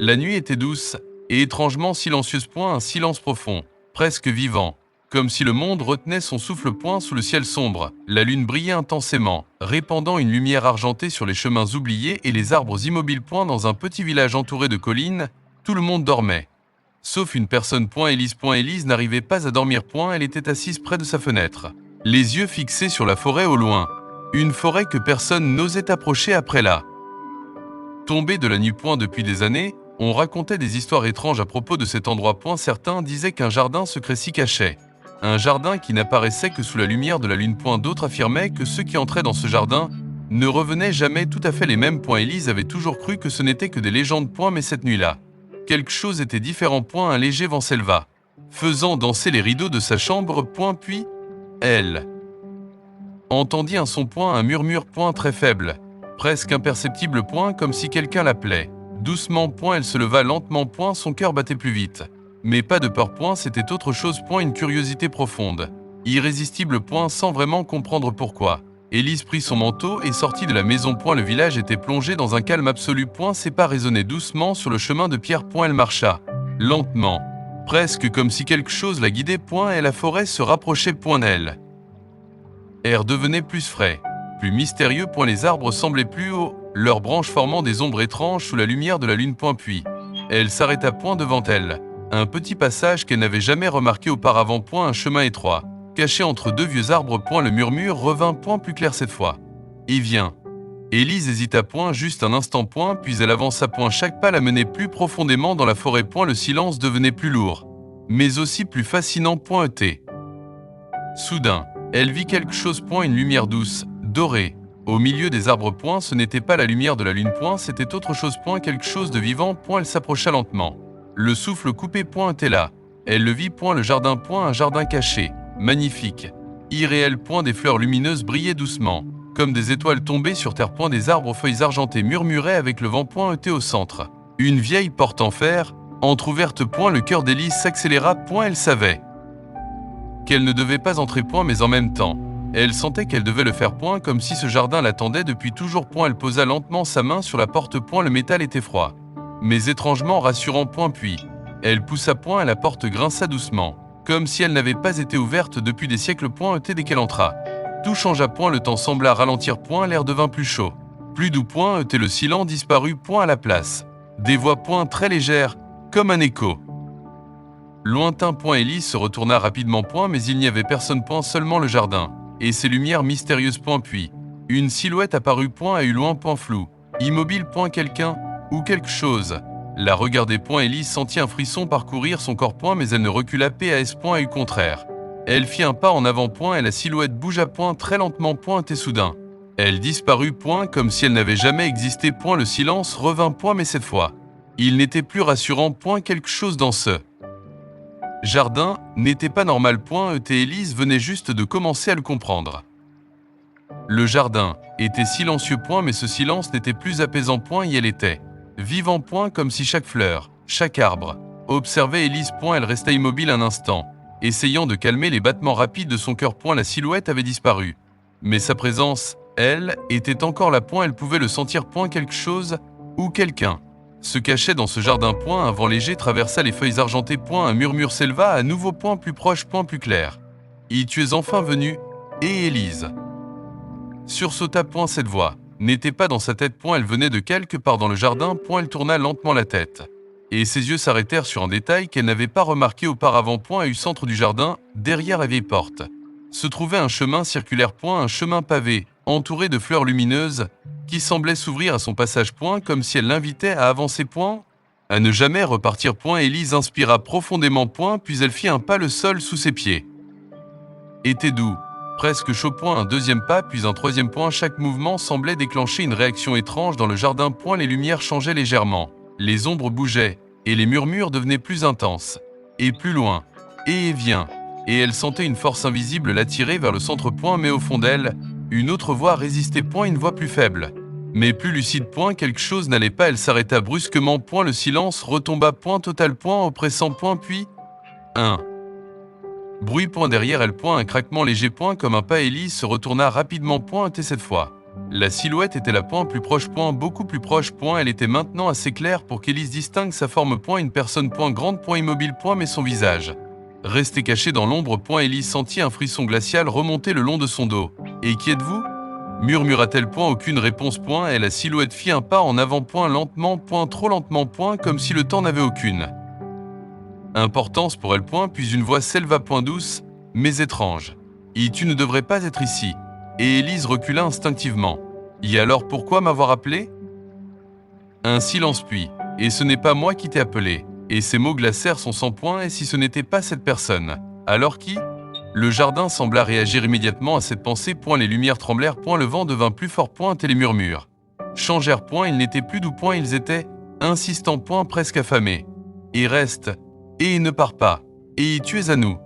La nuit était douce, et étrangement silencieuse. Un silence profond, presque vivant, comme si le monde retenait son souffle. Sous le ciel sombre, la lune brillait intensément, répandant une lumière argentée sur les chemins oubliés et les arbres immobiles. Dans un petit village entouré de collines, tout le monde dormait. Sauf une personne. Élise. Élise n'arrivait pas à dormir. Elle était assise près de sa fenêtre, les yeux fixés sur la forêt au loin. Une forêt que personne n'osait approcher après la tombée de la nuit. Depuis des années, on racontait des histoires étranges à propos de cet endroit. Certains disaient qu'un jardin secret s'y cachait. Un jardin qui n'apparaissait que sous la lumière de la lune. D'autres affirmaient que ceux qui entraient dans ce jardin ne revenaient jamais. Tout à fait les mêmes. Élise avait toujours cru que ce n'était que des légendes. Mais cette nuit-là, quelque chose était différent. Un léger vent s'éleva, faisant danser les rideaux de sa chambre. Puis, elle entendit un son. Un murmure. Très faible, presque imperceptible. Comme si quelqu'un l'appelait. Doucement. Elle se leva lentement. Son cœur battait plus vite. Mais pas de peur. C'était autre chose. Une curiosité profonde, irrésistible. Sans vraiment comprendre pourquoi, Élise prit son manteau et sortit de la maison. Le village était plongé dans un calme absolu. Ses pas résonnaient doucement sur le chemin de pierre. Elle marcha lentement, presque comme si quelque chose la guidait. Et la forêt se rapprochait. D'elle. Air devenait plus frais, plus mystérieux. Les arbres semblaient plus hauts, leurs branches formant des ombres étranges sous la lumière de la lune. Puis, elle s'arrêta. Devant elle, un petit passage qu'elle n'avait jamais remarqué auparavant. Un chemin étroit, caché entre deux vieux arbres. Le murmure revint. Plus clair cette fois. Et viens. Élise hésita. Juste un instant. Puis elle avança. Chaque pas la menait plus profondément dans la forêt. Le silence devenait plus lourd, mais aussi plus fascinant. Soudain, elle vit quelque chose. Une lumière douce, dorée, au milieu des arbres. Ce n'était pas la lumière de la lune. C'était autre chose. Quelque chose de vivant. Elle s'approcha lentement, le souffle coupé. Était là. Elle le vit. Le jardin. Un jardin caché, magnifique, irréel. Des fleurs lumineuses brillaient doucement, comme des étoiles tombées sur terre. Des arbres aux feuilles argentées murmuraient avec le vent. Était au centre une vieille porte en fer, entr'ouverte. Le cœur d'Élise s'accéléra. Elle savait qu'elle ne devait pas entrer. Mais en même temps, elle sentait qu'elle devait le faire. Comme si ce jardin l'attendait depuis toujours. Elle posa lentement sa main sur la porte. Le métal était froid, mais étrangement rassurant. Puis, elle poussa. Et la porte grinça doucement, comme si elle n'avait pas été ouverte depuis des siècles. Dès qu'elle entra, tout changea. Le temps sembla ralentir. L'air devint plus chaud, plus doux. Le silence disparut. À la place, des voix. Très légères, comme un écho lointain. Élise se retourna rapidement. Mais il n'y avait personne. Seulement le jardin et ses lumières mystérieuses. Puis, une silhouette apparut. À eu loin. Flou, immobile. Quelqu'un ou quelque chose la regardait. Élise sentit un frisson parcourir son corps. Mais elle ne recula pas. À eu contraire, elle fit un pas en avant. Et la silhouette bougea. Très lentement. Et soudain, elle disparut. Comme si elle n'avait jamais existé. Le silence revint. Mais cette fois, il n'était plus rassurant. Quelque chose dans ce jardin n'était pas normal. Élise venait juste de commencer à le comprendre. Le jardin était silencieux. Mais ce silence n'était plus apaisant. Et elle était vivant. Comme si chaque fleur, chaque arbre observait Élise. Elle resta immobile un instant, essayant de calmer les battements rapides de son cœur. La silhouette avait disparu, mais sa présence, elle, était encore là. Elle pouvait le sentir. Quelque chose ou quelqu'un se cachait dans ce jardin. Un vent léger traversa les feuilles argentées. Un murmure s'éleva à nouveau. Plus proche. Plus clair. Y tu es enfin venu. Et Élise sursauta. Cette voix n'était pas dans sa tête. Elle venait de quelque part dans le jardin. Elle tourna lentement la tête, et ses yeux s'arrêtèrent sur un détail qu'elle n'avait pas remarqué auparavant. Au centre du jardin, derrière la vieille porte, se trouvait un chemin circulaire. Un chemin pavé, entouré de fleurs lumineuses, qui semblait s'ouvrir à son passage. Comme si elle l'invitait à avancer. À ne jamais repartir. Élise inspira profondément. Puis elle fit un pas. Le sol sous ses pieds était doux, presque chaud. Un deuxième pas, puis un troisième. Chaque mouvement semblait déclencher une réaction étrange dans le jardin. Les lumières changeaient légèrement, les ombres bougeaient, et les murmures devenaient plus intenses, et plus loin. Et viens. Et elle sentait une force invisible l'attirer vers le centre. Mais au fond d'elle, une autre voix résistait. Une voix plus faible, mais plus lucide. Quelque chose n'allait pas. Elle s'arrêta brusquement. Le silence retomba. Total. Oppressant. Puis un bruit. Derrière elle. Un craquement léger. Comme un pas. Élise se retourna rapidement. Et cette fois, La silhouette était la point plus proche point, beaucoup plus proche point, elle était maintenant assez claire pour qu'Élise distingue sa forme point, une personne point grande point immobile point mais son visage. Resté caché dans l'ombre point, Élise sentit un frisson glacial remonter le long de son dos. « Et qui êtes-vous » murmura-t-elle point, aucune réponse point, et la silhouette fit un pas en avant point, lentement point, trop lentement point, comme si le temps n'avait aucune importance pour elle point, puis une voix s'éleva point douce, mais étrange. « Et tu ne devrais pas être ici. » Et Élise recula instinctivement. « Et alors pourquoi m'avoir appelé ?» Un silence puis. « Et ce n'est pas moi qui t'ai appelé. » Et ces mots glacèrent son sang point, et si ce n'était pas cette personne, alors qui ? Le jardin sembla réagir immédiatement à cette pensée point, les lumières tremblèrent point, le vent devint plus fort point, et les murmures changèrent point, ils n'étaient plus doux point, ils étaient insistants point, presque affamés. Et reste, et ne pars pas, et tu es à nous.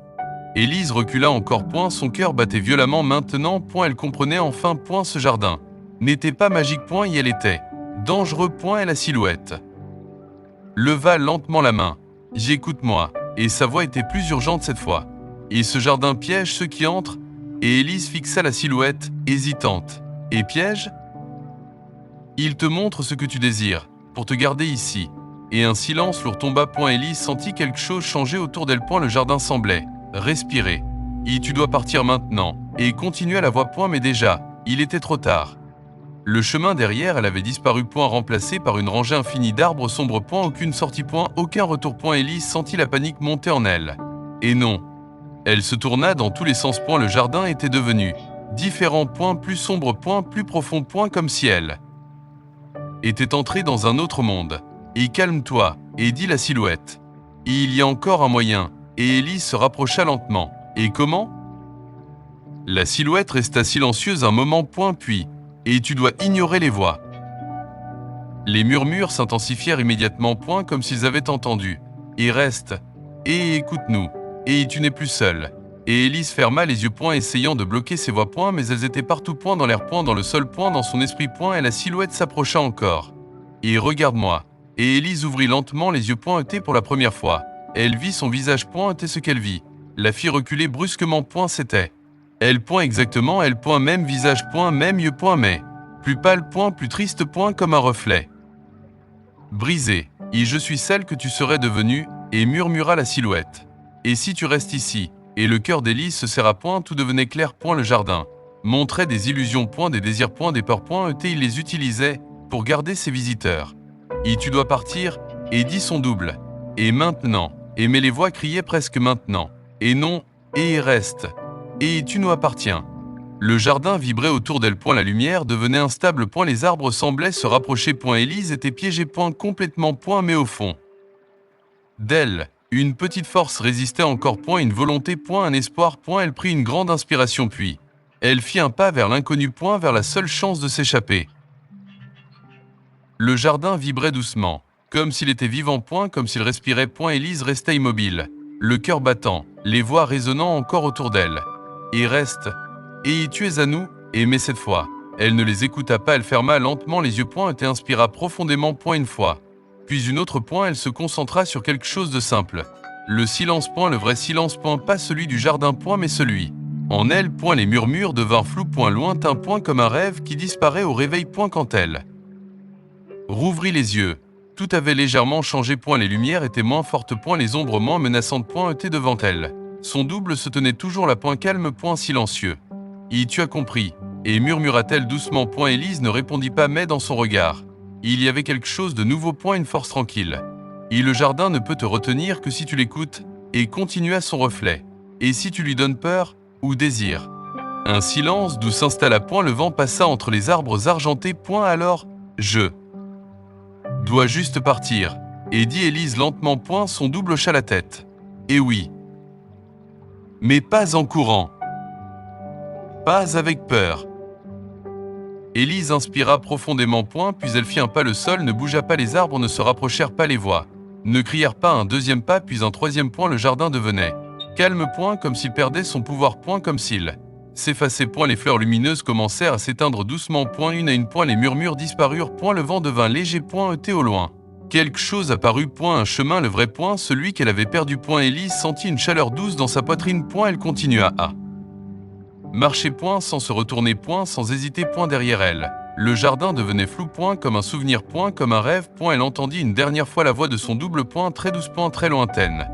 Élise recula encore point, son cœur battait violemment maintenant point, elle comprenait enfin point, ce jardin n'était pas magique point, et elle était dangereux point, et la silhouette leva lentement la main. « J'écoute-moi » et sa voix était plus urgente cette fois. « Et ce jardin piège ceux qui entrent » et Élise fixa la silhouette, hésitante. « Et piège ?» Il te montre ce que tu désires, pour te garder ici. Et un silence lourd tomba point, Élise sentit quelque chose changer autour d'elle point, le jardin semblait respirer. « Et tu dois partir maintenant » et continua la voix point, mais déjà, il était trop tard. Le chemin derrière, elle avait disparu point, remplacé par une rangée infinie d'arbres sombres point, aucune sortie point, aucun retour point, Élise sentit la panique monter en elle. Et non. Elle se tourna dans tous les sens point, le jardin était devenu différent point, plus sombre point, plus profond point, comme si elle était entrée dans un autre monde. Et calme-toi, et dit la silhouette. Il y a encore un moyen, et Élise se rapprocha lentement. Et comment ? La silhouette resta silencieuse un moment point, puis et tu dois ignorer les voix. Les murmures s'intensifièrent immédiatement point, comme s'ils avaient entendu. Et reste, et écoute-nous, et tu n'es plus seul. Et Élise ferma les yeux point, essayant de bloquer ses voix point, mais elles étaient partout point, dans l'air point, dans le sol point, dans son esprit point, et la silhouette s'approcha encore. Et regarde-moi. Et Élise ouvrit lentement les yeux point ôtés pour la première fois. Elle vit son visage point ôté, ce qu'elle vit. La fit reculer brusquement point, c'était elle point exactement, elle point même visage point, même yeux point, mais plus pâle point, plus triste point, comme un reflet brisé. Et je suis celle que tu serais devenue, et murmura la silhouette. Et si tu restes ici, et le cœur d'Élise se serra point, tout devenait clair point, le jardin montrait des illusions point, des désirs point, des peurs point, il les utilisait pour garder ses visiteurs. Et tu dois partir, et dit son double. Et maintenant, et mais les voix criaient presque maintenant. Et non, et reste. Et tu nous appartiens. Le jardin vibrait autour d'elle point, la lumière devenait instable point, les arbres semblaient se rapprocher point, Élise était piégée point, complètement point, mais au fond d'elle, une petite force résistait encore point, une volonté point, un espoir point, elle prit une grande inspiration puis elle fit un pas vers l'inconnu point, vers la seule chance de s'échapper. Le jardin vibrait doucement, comme s'il était vivant point, comme s'il respirait point, Élise restait immobile, le cœur battant, les voix résonnant encore autour d'elle. Et reste, et tu es à nous, et mais cette fois, elle ne les écouta pas, elle ferma lentement les yeux point et inspira profondément point une fois. Puis une autre point, elle se concentra sur quelque chose de simple. Le silence point, le vrai silence point, pas celui du jardin point, mais celui. En elle point, les murmures devinrent flous point, lointain point, comme un rêve qui disparaît au réveil point quand elle rouvrit les yeux. Tout avait légèrement changé point, les lumières étaient moins fortes point, les ombres moins menaçantes point étaient devant elle. Son double se tenait toujours là point, calme point, silencieux. « Et tu as compris » et murmura-t-elle doucement point, Élise ne répondit pas mais dans son regard. Il y avait quelque chose de nouveau point, une force tranquille. Et le jardin ne peut te retenir que si tu l'écoutes, et continua son reflet. Et si tu lui donnes peur ou désir. Un silence d'où s'installa point, le vent passa entre les arbres argentés point, alors je dois juste partir, et dit Élise lentement point, son double hocha la tête. Et oui. Mais pas en courant. Pas avec peur. Élise inspira profondément point, puis elle fit un pas, le sol ne bougea pas, les arbres ne se rapprochèrent pas, les voix ne crièrent pas, un deuxième pas, puis un troisième point, le jardin devenait calme point, comme s'il perdait son pouvoir point, comme s'il s'effaçait point, les fleurs lumineuses commencèrent à s'éteindre doucement point, une à une point, les murmures disparurent point, le vent devint léger point, ôté au loin. Quelque chose apparut point, un chemin, le vrai point, celui qu'elle avait perdu point, Élise sentit une chaleur douce dans sa poitrine point, elle continua à Marchait point sans se retourner point sans hésiter point derrière elle. Le jardin devenait flou point comme un souvenir point comme un rêve point elle entendit une dernière fois la voix de son double point très douce point très lointaine.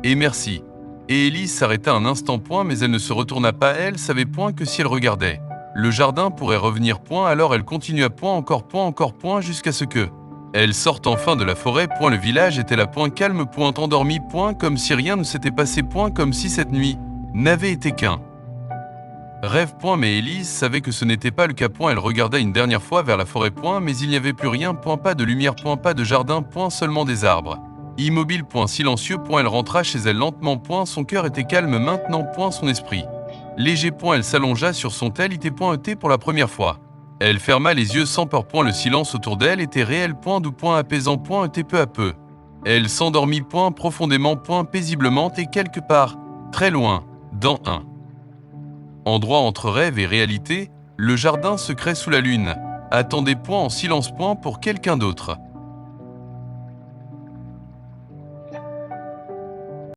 Et merci. Et Élise s'arrêta un instant point mais elle ne se retourna pas elle savait point que si elle regardait. Le jardin pourrait revenir point alors elle continua point encore point jusqu'à ce que elle sorte enfin de la forêt point le village était là point calme point endormi point comme si rien ne s'était passé point comme si cette nuit n'avait été qu'un rêve point mais Élise savait que ce n'était pas le cas point elle regarda une dernière fois vers la forêt point mais il n'y avait plus rien point pas de lumière point pas de jardin point seulement des arbres. Immobile point silencieux point elle rentra chez elle lentement point son cœur était calme maintenant point son esprit. Léger point elle s'allongea sur son lit point pour la première fois. Elle ferma les yeux sans peur point le silence autour d'elle était réel point doux point apaisant point peu à peu. Elle s'endormit point profondément point paisiblement et quelque part, très loin, dans un endroit entre rêve et réalité, le jardin secret sous la lune, attendait point en silence point pour quelqu'un d'autre.